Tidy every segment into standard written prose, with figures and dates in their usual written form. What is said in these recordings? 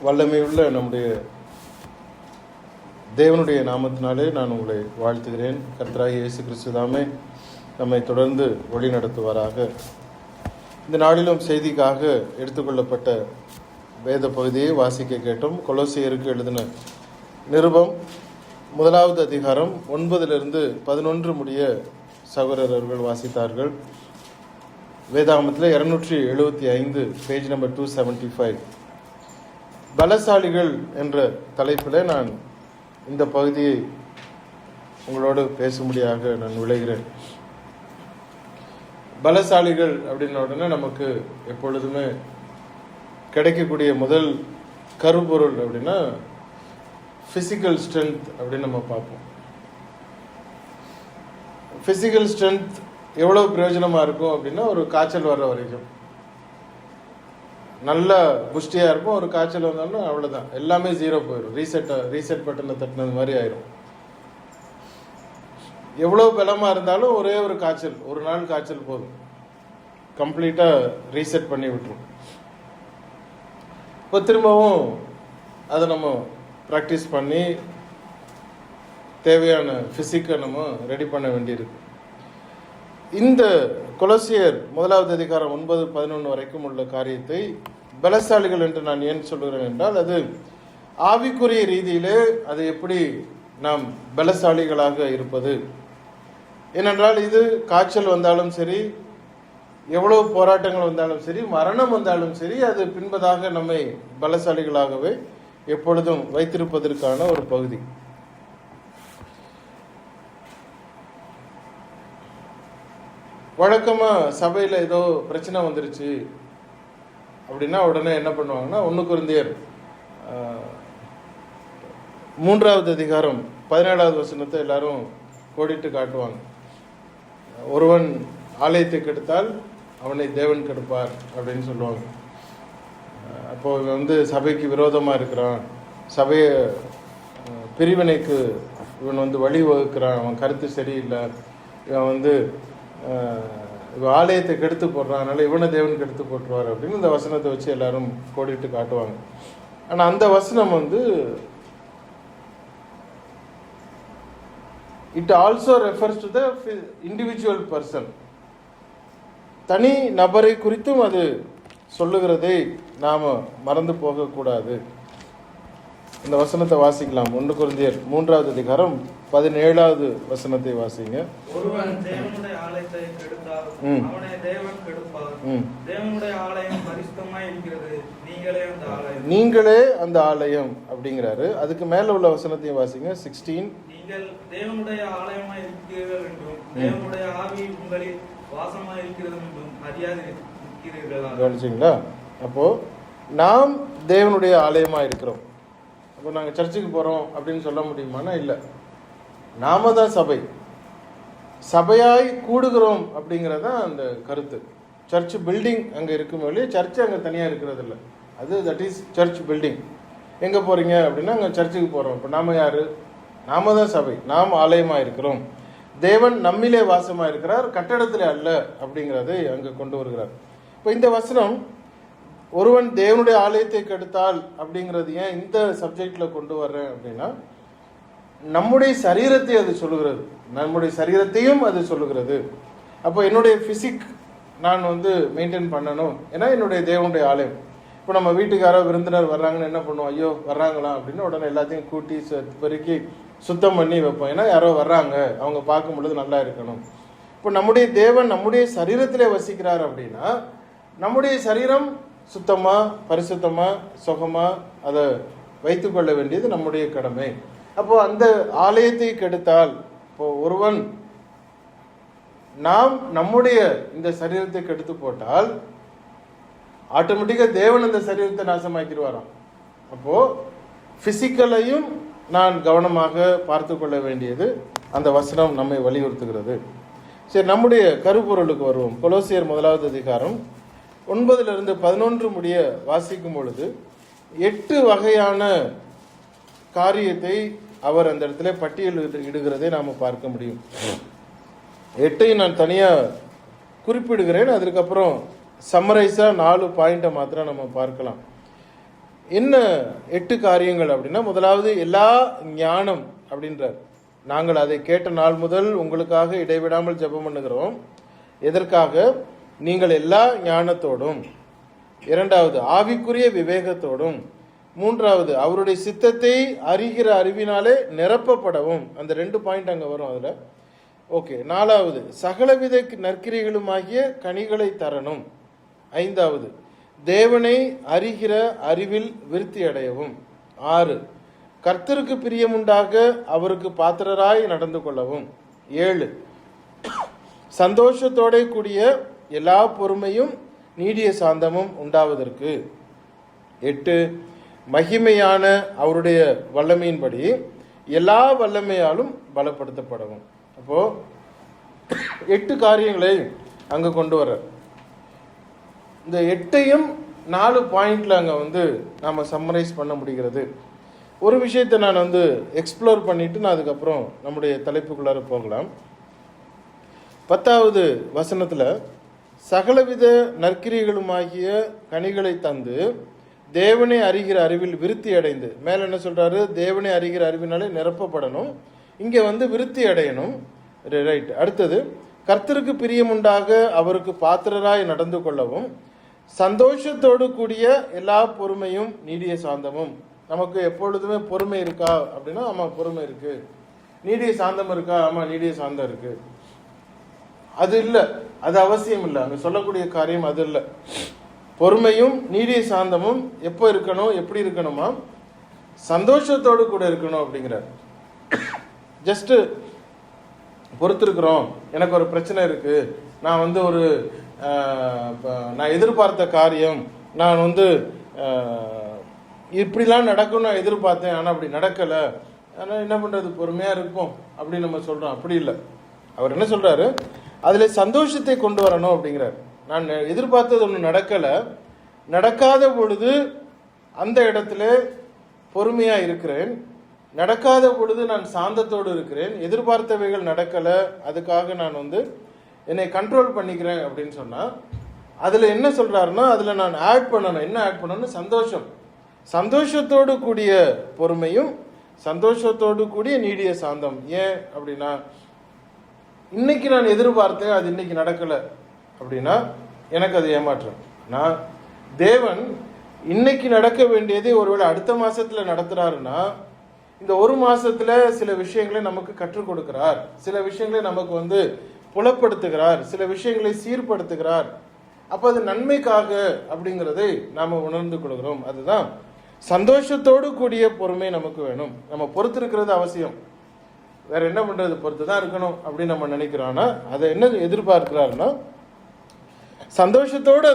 வல்லமையுள்ள நம்முடைய தேவனுடைய நாமத்தினாலே நான் உங்களை வாழ்த்துகிறேன். கர்த்தராகிய இயேசு கிறிஸ்து தாமே நம்மை தொடர்ந்து வழி நடத்துவாராக. இந்த நாளிலும் செய்திக்காக எடுத்துக்கொள்ளப்பட்ட வேத பகுதியை வாசிக்க கேட்டோம். கொலோசியருக்கு எழுதின நிருபம் 1வது அதிகாரம் 9-11 முடிய சகோதரர்கள் வாசித்தார்கள். வேதாகமத்தில் 275 பேஜ் நம்பர் 275. பலசாலிகள் என்ற தலைப்பில் நான் இந்த பகுதியை உங்களோடு பேசும்படியாக நான் விளைகிறேன். பலசாலிகள் அப்படின்ன உடனே நமக்கு எப்பொழுதுமே கிடைக்கக்கூடிய முதல் கருப்பொருள் அப்படின்னா ஃபிசிக்கல் ஸ்ட்ரென்த் அப்படின்னு நம்ம பார்ப்போம். ஃபிசிக்கல் ஸ்ட்ரென்த் எவ்வளோ பிரயோஜனமாக இருக்கும் அப்படின்னா, ஒரு காய்ச்சல் வர்ற வரைக்கும் நல்ல புஷ்டியாக இருக்கும். ஒரு காய்ச்சல் வந்தாலும் அவ்வளோதான், எல்லாமே ஜீரோ போயிடும். ரீசெட் பட்டனை தட்டினது மாதிரி ஆயிரும். எவ்வளோ பலமாக இருந்தாலும் ஒரே ஒரு காய்ச்சல், ஒரு நாள் காய்ச்சல் போதும், கம்ப்ளீட்டாக ரீசெட் பண்ணி விட்டுரும். இப்போ திரும்பவும் அதை நம்ம ப்ராக்டிஸ் பண்ணி தேவையான ஃபிசிக்கை நம்ம ரெடி பண்ண வேண்டியிருக்கு. இந்த கொலோசியர் 1வது அதிகாரம் 9-11 வரைக்கும் உள்ள காரியத்தை பலசாலிகள் என்று நான் ஏன் சொல்கிறேன் என்றால், அது ஆவிக்குரிய ரீதியிலே அது எப்படி நாம் பலசாலிகளாக இருப்பது. ஏனென்றால் இது காய்ச்சல் வந்தாலும் சரி, எவ்வளவு போராட்டங்கள் வந்தாலும் சரி, மரணம் வந்தாலும் சரி, அது பின்பதாக நம்மை பலசாலிகளாகவே எப்பொழுதும் வைத்திருப்பதற்கான ஒரு பகுதி. வழக்கமாக சபையில் ஏதோ பிரச்சனை வந்துருச்சு அப்படின்னா உடனே என்ன பண்ணுவாங்கன்னா, 1 கொரிந்தியர் 3வது அதிகாரம் 17வது வசனத்தை எல்லாரும் கோடிட்டு காட்டுவாங்க. ஒருவன் ஆலயத்தை கெடுத்தால் அவனை தேவன் கெடுப்பார் அப்படின்னு சொல்லுவாங்க. அப்போ இவன் சபைக்கு விரோதமாக இருக்கிறான், சபையை பிரிவினைக்கு இவன் வழிவகுக்கிறான், அவன் கருத்து சரியில்லை, இவன் இவன் ஆலயத்தை கெடுத்து போடுறான், அதனால இவனை தேவன் கெடுத்து போட்டுருவார் அப்படின்னு இந்த வசனத்தை வச்சு எல்லாரும் கோடிட்டு காட்டுவாங்க. ஆனால் அந்த வசனம் it also refers to the individual person. தனி நபரை குறித்தும் அது சொல்லுகிறதை நாம் மறந்து போகக்கூடாது. இந்த வசனத்தை வாசிக்கலாம். 1 கொரிந்தியர் 3வது அதிகாரம் 17வது வசனத்தை வாசிங்க. ஒருவன் தேவனுடைய ஆலயத்தை கெடுத்தால் அவனை தேவன் கெடுப்பார். தேவனுடைய ஆலயம் பரிசுத்தமாய் இருக்கிறது, நீங்களே அந்த ஆலயம் அப்படிங்கிறாரு. அதுக்கு மேல உள்ள வசனத்தையும் வாசிங்க. 16. நீங்கள் தேவனுடைய ஆலயமாய் இருக்கிறீர்கள் என்றும் தேவனுடைய ஆவி உங்களில் வாசமாய் இருக்கிறது என்றும் அறியாது இருக்கிறீர்களா? கவனிச்சிங்களா? அப்போ நாம் தேவனுடைய ஆலயமா இருக்கிறோம். அப்போ நாங்கள் சர்ச்சுக்கு போகிறோம் அப்படின்னு சொல்ல முடியுமானா இல்லை. நாம தான் சபையாய் கூடுகிறோம் அப்படிங்கிறதான் அந்த கருத்து. சர்ச் பில்டிங் அங்கே இருக்கும் வழியே சர்ச்சு அங்கே தனியாக இருக்கிறது இல்லை. That is search building. எங்கே போகிறீங்க அப்படின்னா அங்கே சர்ச்சுக்கு போகிறோம். இப்போ நாம் யார்? நாம தான் சபை, நாம் ஆலயமாக இருக்கிறோம். தேவன் நம்மிலே வாசமாக இருக்கிறார், கட்டடத்தில் அல்ல அப்படிங்கிறதை அங்கே கொண்டு வருகிறார். இப்போ இந்த வசனம் ஒருவன் தேவனுடைய ஆலயத்தை கெடுத்தால் அப்படிங்கிறது ஏன் இந்த சப்ஜெக்ட்ல கொண்டு வர்றேன் அப்படின்னா, நம்முடைய சரீரத்தை அது சொல்லுகிறது, நம்முடைய சரீரத்தையும் அது சொல்லுகிறது. அப்போ என்னுடைய பிசிக் நான் மெயின்டைன் பண்ணணும். ஏன்னா என்னுடைய தேவனுடைய ஆலயம். இப்போ நம்ம வீட்டுக்கு யாரோ விருந்தினர் வர்றாங்கன்னு என்ன பண்ணுவோம்? ஐயோ வர்றாங்களா அப்படின்னு உடனே எல்லாத்தையும் கூட்டி பெருக்கி சுத்தம் பண்ணி வைப்போம். ஏன்னா யாரோ வர்றாங்க, அவங்க பார்க்கும் பொழுது நல்லா இருக்கணும். இப்போ நம்முடைய தேவன் நம்முடைய சரீரத்திலே வசிக்கிறார் அப்படின்னா, நம்முடைய சரீரம் சுத்தமா, பரிசுத்தமா, சுகமா அதை வைத்துக்கொள்ள வேண்டியது நம்முடைய கடமை. அப்போ அந்த ஆலயத்தை கெடுத்தால், இப்போ ஒருவன் நாம் நம்முடைய இந்த சரீரத்தை கெடுத்து போட்டால் ஆட்டோமேட்டிக்கா தேவன் இந்த சரீரத்தை நாசமாக்கிடுவாராம். அப்போ பிசிக்கலையும் நான் கவனமாக பார்த்து கொள்ள வேண்டியது அந்த வசனம் நம்மை வலியுறுத்துகிறது. சரி, நம்முடைய கருப்பொருளுக்கு வருவோம். கொலோசியர் 1வது அதிகாரம் 9-11 முடிய வாசிக்கும் பொழுது 8 வகையான காரியத்தை அவர் அந்த இடத்துல பட்டியல் இடுகிறதை நாம் பார்க்க முடியும். 8ஐயும் நான் தனியாக குறிப்பிடுகிறேன். அதுக்கப்புறம் சம்மரைஸாக 4 பாயிண்ட்டை மாத்திரம் நம்ம பார்க்கலாம். என்ன 8 காரியங்கள் அப்படின்னா, முதலாவது எல்லா ஞானம் அப்படின்றார். நாங்கள் அதை கேட்ட நாள் முதல் உங்களுக்காக இடைவிடாமல் ஜெபம் பண்ணுகிறோம். எதற்காக? நீங்கள் எல்லா ஞானத்தோடும், இரண்டாவது ஆவிக்குரிய விவேகத்தோடும், மூன்றாவது அவருடைய சித்தத்தை அறிகிற அறிவினாலே நிரப்பப்படவும். அந்த 2 பாயிண்ட் அங்கே வரும் அதில். ஓகே. நாலாவது சகலவித நற்கிரிகளுமாகிய கனிகளை தரணும். ஐந்தாவது தேவனை அறிகிற அறிவில் விருத்தி அடையவும். 6 கர்த்தருக்கு பிரியமுண்டாக அவருக்கு பாத்திரராய் நடந்து கொள்ளவும். 7 சந்தோஷத்தோட கூடிய எல்லா பொறுமையும் நீடிய சாந்தமும் உண்டாவதற்கு. 8 மகிமையான அவருடைய வல்லமையின்படி எல்லா வல்லமையாலும் பலப்படுத்தப்படவும். அப்போ 8 காரியங்களை அங்க கொண்டு வர. இந்த 8ஐயும் 4 பாயிண்ட்ல அங்க நாம சம்மரைஸ் பண்ண முடிகிறது. ஒரு விஷயத்தை நான் எக்ஸ்ப்ளோர் பண்ணிட்டு நான் அதுக்கப்புறம் நம்முடைய தலைப்புக்குள்ளார போகலாம். 10வது வசனத்துல சகலவித நற்கிரிகளுமாகிய கனிகளை தந்து தேவனை அறிகிற அறிவில் விருத்தி அடைந்து, மேல என்ன சொல்றாரு? தேவனை அறிகிற அறிவினாலே நிரப்பப்படணும். இங்க விருத்தி அடையணும். ரைட். அடுத்தது கர்த்தருக்கு பிரியமுண்டாக அவருக்கு பாத்திரராய் நடந்து கொள்ளவும், சந்தோஷத்தோடு கூடிய எல்லா பொறுமையும் நீடிய சாந்தமும். நமக்கு எப்பொழுதுமே பொறுமை இருக்கா அப்படின்னா, ஆமா பொறுமை இருக்கு. நீடிய சாந்தம் இருக்கா? ஆமா நீடிய சாந்தம் இருக்கு. அது இல்லை, அது அவசியம் இல்லை. அங்க சொல்லக்கூடிய காரியம் அது இல்லை. பொறுமையும் நீடிய சாந்தமும் எப்போ இருக்கணும், எப்படி இருக்கணுமா? சந்தோஷத்தோடு கூட இருக்கணும் அப்படிங்கிறார். ஜஸ்ட் பொறுத்திருக்கிறோம், எனக்கு ஒரு பிரச்சனை இருக்கு, நான் ஒரு நான் எதிர்பார்த்த காரியம், நான் இப்படிலாம் நடக்கும் நான் எதிர்பார்த்தேன், ஆனால் அப்படி நடக்கலை, ஆனால் என்ன பண்ணுறது, பொறுமையாக இருப்போம் அப்படின்னு நம்ம சொல்கிறோம். அப்படி இல்லை. அவர் என்ன சொல்கிறாரு? அதில் சந்தோஷத்தை கொண்டு வரணும் அப்படிங்கிறார். நான் எதிர்பார்த்தது ஒன்று நடக்கலை, நடக்காத பொழுது அந்த இடத்துல பொறுமையாக இருக்கிறேன், நடக்காத பொழுது நான் சாந்தத்தோடு இருக்கிறேன். எதிர்பார்த்தவைகள் நடக்கலை, அதுக்காக நான் என்னை கண்ட்ரோல் பண்ணிக்கிறேன் அப்படின்னு சொன்னால், அதில் என்ன சொல்கிறாருன்னா, அதில் நான் ஆட் பண்ணணும். என்ன ஆட் பண்ணணும்? சந்தோஷம். சந்தோஷத்தோடு கூடிய பொறுமையும் சந்தோஷத்தோடு கூடிய நீடிய சாந்தம். ஏன் அப்படின்னா, இன்னைக்கு நான் எதிர்பார்த்தேன், அது இன்னைக்கு நடக்கலை அப்படின்னா எனக்கு அது ஏமாற்றம். நான் தேவன் இன்னைக்கு நடக்க வேண்டியதை ஒருவேளை அடுத்த மாசத்துல நடத்துறாருன்னா, இந்த ஒரு மாசத்துல சில விஷயங்களை நமக்கு கற்றுக் கொடுக்கிறார், சில விஷயங்களை நமக்கு புலப்படுத்துகிறார், சில விஷயங்களை சீர்படுத்துகிறார். அப்ப அது நன்மைக்காக அப்படிங்கிறதை நாம உணர்ந்து கொள்கிறோம். அதுதான் சந்தோஷத்தோடு கூடிய பொறுமை நமக்கு வேணும். நம்ம பொறுத்திருக்கிறது அவசியம். வேற என்ன பண்றது, பொறுத்து தான் இருக்கணும் அப்படின்னு நம்ம நினைக்கிறோம்னா, அதை என்ன எதிர்பார்க்கிறாருன்னா, சந்தோஷத்தோடு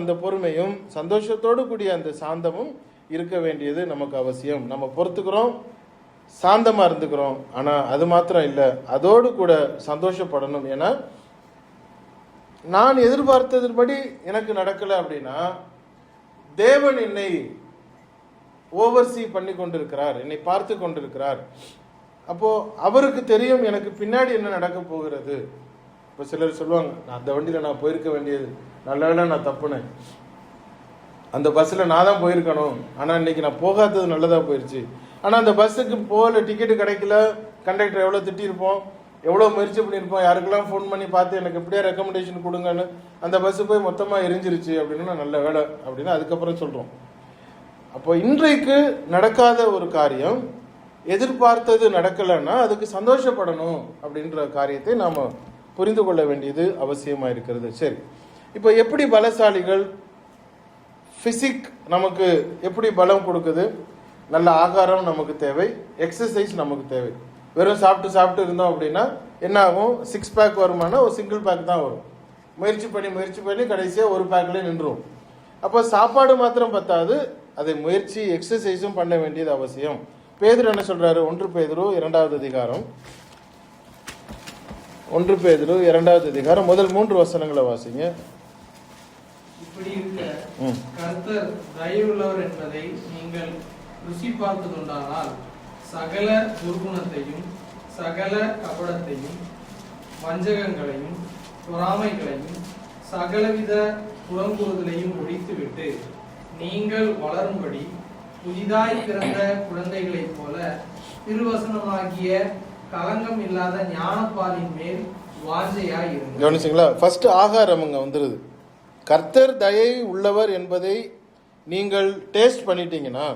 அந்த பொறுமையும் சந்தோஷத்தோடு கூடிய அந்த சாந்தமும் இருக்க வேண்டியது நமக்கு அவசியம். நம்ம பொறுத்துக்கிறோம், சாந்தமா இருந்துக்கிறோம், ஆனா அது மாத்திரம் இல்லை, அதோடு கூட சந்தோஷப்படணும். ஏன்னா நான் எதிர்பார்த்ததுபடி எனக்கு நடக்கலை அப்படின்னா, தேவன் என்னை ஓவர்சீ பண்ணி கொண்டிருக்கிறார், என்னை பார்த்து கொண்டிருக்கிறார். அப்போ அவருக்கு தெரியும் எனக்கு பின்னாடி என்ன நடக்க போகிறது. இப்போ சிலர் சொல்லுவாங்க, நான் அந்த வண்டியில் நான் போயிருக்க வேண்டியது, நல்ல வேளை நான் தப்புனேன், அந்த பஸ்ஸில் நான் தான் போயிருக்கணும், ஆனால் இன்னைக்கு நான் போகாதது நல்லதாக போயிடுச்சு. ஆனால் அந்த பஸ்ஸுக்கு போகல, டிக்கெட்டு கிடைக்கல, கண்டக்டர் எவ்வளோ திட்டிருப்போம், எவ்வளோ முயற்சி பண்ணியிருப்போம், யாருக்கெல்லாம் ஃபோன் பண்ணி பார்த்து எனக்கு எப்படியா ரெக்கமெண்டேஷன் கொடுங்கன்னு, அந்த பஸ்ஸு போய் மொத்தமாக எரிஞ்சிருச்சு அப்படின்னு நல்ல வேலை அப்படின்னு அதுக்கப்புறம் சொல்கிறோம். அப்போ இன்றைக்கு நடக்காத ஒரு காரியம் எதிர்பார்த்தது நடக்கலைன்னா அதுக்கு சந்தோஷப்படணும் அப்படின்ற காரியத்தை நாம் புரிந்து கொள்ள வேண்டியது அவசியமாக இருக்கிறது. சரி, இப்போ எப்படி பலசாலிகள், பிசிக் நமக்கு எப்படி பலம் கொடுக்குது? நல்ல ஆகாரம் நமக்கு தேவை, எக்ஸசைஸ் நமக்கு தேவை. வெறும் சாப்பிட்டு இருந்தோம் அப்படின்னா என்ன ஆகும்? 6 பேக் வருமானா ஒரு சிங்கிள் பேக் தான் வரும். முயற்சி பண்ணி கடைசியாக ஒரு பேக்லேயே நின்றுடும். அப்போ சாப்பாடு மாத்திரம் பத்தாது, அதை முயற்சி எக்ஸசைஸும் பண்ண வேண்டியது அவசியம். பேதுரு என்ன சொல்றாரு? 1 பேதுரு 2வது அதிகாரம், 1 பேதுரு 2வது அதிகாரம் முதல் 3 வசனங்களை வாசிங்க. இப்படி இருக்க கர்த்தர் தயவுள்ளவர் என்பதை நீங்கள் ருசி பார்த்ததுண்டானால் சகல துர்குணத்தையும் சகல கபடத்தையும் வஞ்சகங்களையும் பொறாமைகளையும் சகலவித புறங்கூறுதலையும் ஒழித்துவிட்டு நீங்கள் வளரும்படி புதிதாய் பிறந்த குழந்தைகளைப் போல திருவசனமாகிய களங்கம் இல்லாத ஞானப்பாலின் மேல் வாஞ்சையாய் இருங்கள். கவனிச்சிங்களா? ஃபர்ஸ்ட் ஆகாரம் அங்க வந்துருது. கர்த்தர் தயை உள்ளவர் என்பதை நீங்கள் டேஸ்ட் பண்ணிட்டீங்கன்னா,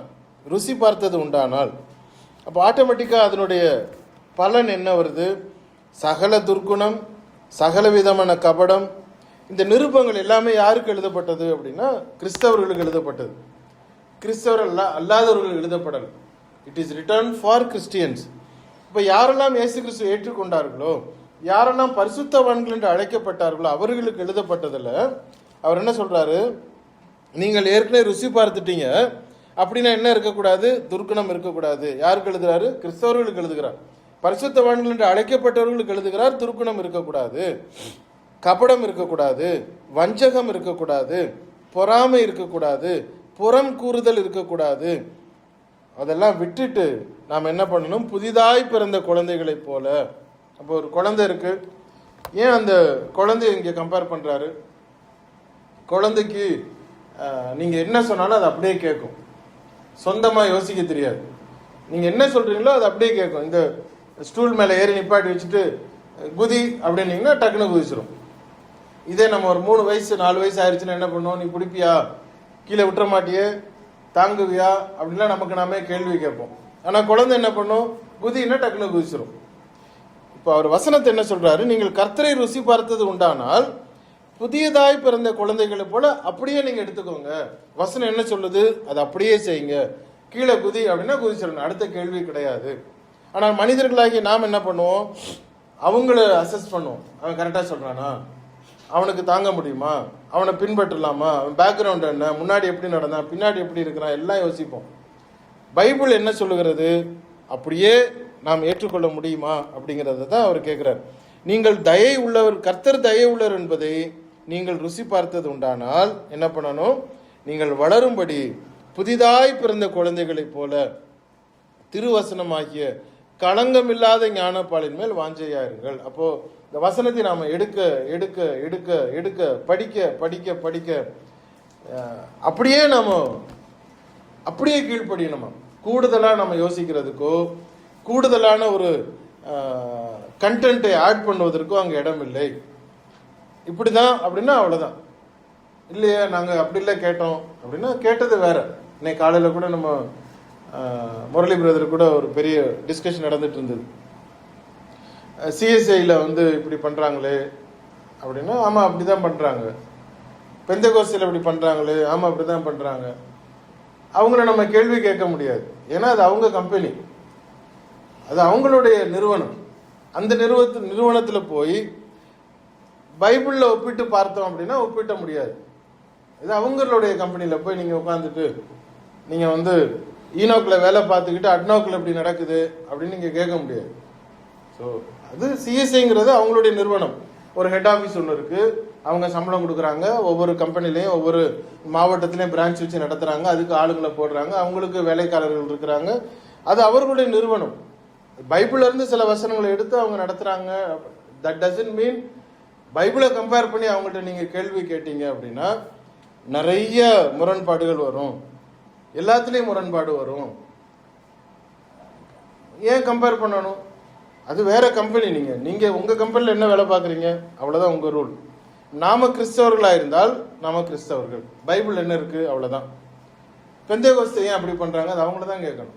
ருசி பார்த்தது உண்டானால், அப்போ ஆட்டோமேட்டிக்காக அதனுடைய பலன் என்ன வருது? சகல துர்க்குணம், சகல விதமான கபடம். இந்த நிருபங்கள் எல்லாமே யாருக்கு எழுதப்பட்டது அப்படின்னா கிறிஸ்தவர்களுக்கு எழுதப்பட்டது. கிறிஸ்தவர் அல்லாதவர்களுக்கு எழுதப்படலை. It is written for Christians. இப்போ யாரெல்லாம் இயேசு கிறிஸ்து ஏற்றுக்கொண்டார்களோ, யாரெல்லாம் பரிசுத்தவான்கள் என்று அழைக்கப்பட்டார்களோ அவர்களுக்கு எழுதப்பட்டதில் அவர் என்ன சொல்றாரு? நீங்கள் ஏற்கனவே ருசி பார்த்துட்டீங்க அப்படின்னா என்ன இருக்கக்கூடாது? துர்க்குணம் இருக்கக்கூடாது. யாருக்கு எழுதுறாரு? கிறிஸ்தவர்களுக்கு எழுதுகிறார். பரிசுத்தவான்கள் என்று அழைக்கப்பட்டவர்களுக்கு எழுதுகிறார். துர்க்குணம் இருக்கக்கூடாது, கபடம் இருக்கக்கூடாது, வஞ்சகம் இருக்கக்கூடாது, பொறாமை இருக்கக்கூடாது, புறம் கூறுதல் இருக்கக்கூடாது. அதெல்லாம் விட்டுட்டு நாம் என்ன பண்ணணும்? புதிதாய் பிறந்த குழந்தைகளைப் போல. அப்போ ஒரு குழந்தை இருக்கு. ஏன் அந்த குழந்தைய இங்கே கம்பேர் பண்றாரு? குழந்தைக்கு நீங்க என்ன சொன்னாலும் அது அப்படியே கேட்கும். சொந்தமா யோசிக்க தெரியாது. நீங்க என்ன சொல்றீங்களோ அது அப்படியே கேட்கும். இந்த ஸ்டூல் மேல ஏறி நிப்பாட்டி வச்சுட்டு குதி அப்படின்னீங்கன்னா டக்குன்னு குதிச்சிடும். இதே நம்ம ஒரு 3 வயசு 4 வயசு ஆயிடுச்சுன்னா என்ன பண்ணுவோம்? நீ பிடிப்பியா, கீழே விட்டுற மாட்டியே, தாங்குவியா அப்படின்லாம் நமக்கு நாமே கேள்வி கேட்போம். ஆனா குழந்தை என்ன பண்ணும்? குதின்னா டக்குன்னு குதிச்சிடும். இப்போ அவர் வசனத்தை என்ன சொல்றாரு? நீங்கள் கர்த்தரை ருசி பார்த்தது உண்டானால் புதியதாய் பிறந்த குழந்தைகளை போல அப்படியே நீங்க எடுத்துக்கோங்க. வசனம் என்ன சொல்லுது? அது அப்படியே செய்யுங்க. கீழே குதி அப்படின்னா குதிச்சிடணும், அடுத்த கேள்வி கிடையாது. ஆனால் மனிதர்களாகி நாம் என்ன பண்ணுவோம்? அவங்கள அசஸ் பண்ணுவோம். அவன் கரெக்டா சொல்றானா, அவனுக்கு தாங்க முடியுமா, அவனை பின்பற்றலாமா, அவன் பேக்ரவுண்ட் என்ன, முன்னாடி எப்படி நடந்தான், பின்னாடி எப்படி இருக்கிறான், எல்லாம் யோசிப்போம். பைபிள் என்ன சொல்லுகிறது? அப்படியே நாம் ஏற்றுக்கொள்ள முடியுமா அப்படிங்கிறத தான் அவர் கேட்கிறார். நீங்கள் தயை உள்ளவர், கர்த்தர் தயை உள்ளவர் என்பதை நீங்கள் ருசி பார்த்தது உண்டானால் என்ன பண்ணணும்? நீங்கள் வளரும்படி புதிதாய் பிறந்த குழந்தைகளைப் போல திருவசனமாகிய களங்கமில்லாத ஞானப்பாலின் மேல் வாஞ்சையாயிருங்கள். அப்போ இந்த வசனத்தை நாம எடுக்க எடுக்க எடுக்க எடுக்க படிக்க படிக்க படிக்க அப்படியே நாம அப்படியே கீழ்ப்படியணும். கூடுதலா நம்ம யோசிக்கிறதுக்கோ கூடுதலான ஒரு கண்டென்ட்டை ஆட் பண்ணுவதற்கோ அங்க இடம் இல்லை. இப்படிதான் அப்படின்னா அவ்வளவுதான். இல்லையா நாங்கள் அப்படி இல்லை கேட்டோம் அப்படின்னா கேட்டது வேற. இன்னைக்கு காலையில் கூட நம்ம முரளி பிரதர் கூட ஒரு பெரிய டிஸ்கஷன் நடந்துட்டு இருந்தது. சிஎஸ்ஐயில் இப்படி பண்ணுறாங்களே அப்படின்னா ஆமாம் அப்படி தான் பண்ணுறாங்க. பெந்தகோஸ்தில் இப்படி பண்ணுறாங்களே ஆமாம் அப்படி தான் பண்ணுறாங்க. அவங்கள நம்ம கேள்வி கேட்க முடியாது. ஏன்னா அது அவங்க கம்பெனி, அது அவங்களுடைய நிறுவனம். அந்த நிறுவனத்தில் போய் பைபிளில் ஒப்பிட்டு பார்த்தோம் அப்படின்னா ஒப்பிட்ட முடியாது. இது அவங்களுடைய கம்பெனியில் போய் நீங்கள் உட்காந்துட்டு நீங்கள் ஈனோக்கில் வேலை பார்த்துக்கிட்டு அட்னோக்கில் இப்படி நடக்குது அப்படின்னு நீங்கள் கேட்க முடியாது. ஸோ அது சிஎஸ்ஐங்கிறது அவங்களுடைய நிறுவனம். ஒரு ஹெட் ஆஃபீஸ் ஒன்று இருக்குது, அவங்க சம்பளம் கொடுக்குறாங்க. ஒவ்வொரு கம்பெனிலையும் ஒவ்வொரு மாவட்டத்திலையும் பிரான்ச் வச்சு நடத்துகிறாங்க. அதுக்கு ஆளுங்களை போடுறாங்க, அவங்களுக்கு வேலைக்காரர்கள் இருக்கிறாங்க. அது அவர்களுடைய நிறுவனம். பைபிள்ல இருந்து சில வசனங்களை எடுத்து அவங்க நடத்துகிறாங்க. தட் டசன்ட் மீன் பைபிளை கம்பேர் பண்ணி அவங்கள்ட்ட நீங்கள் கேள்வி கேட்டீங்க அப்படின்னா நிறைய முரண்பாடுகள் வரும். எல்லாத்துலேயும் முரண்பாடு வரும். ஏன் கம்பேர் பண்ணணும்? அது வேற கம்பெனி. நீங்கள் உங்கள் கம்பெனியில் என்ன வேலை பார்க்குறீங்க அவ்வளோதான் உங்கள் ரூல். நாம கிறிஸ்தவர்களாக இருந்தால் நாம கிறிஸ்தவர்கள், பைபிள் என்ன இருக்குது அவ்வளோதான். பெந்தேகோஸ்தே ஏன் அப்படி பண்ணுறாங்க? அது அவங்கள தான் கேட்கணும்.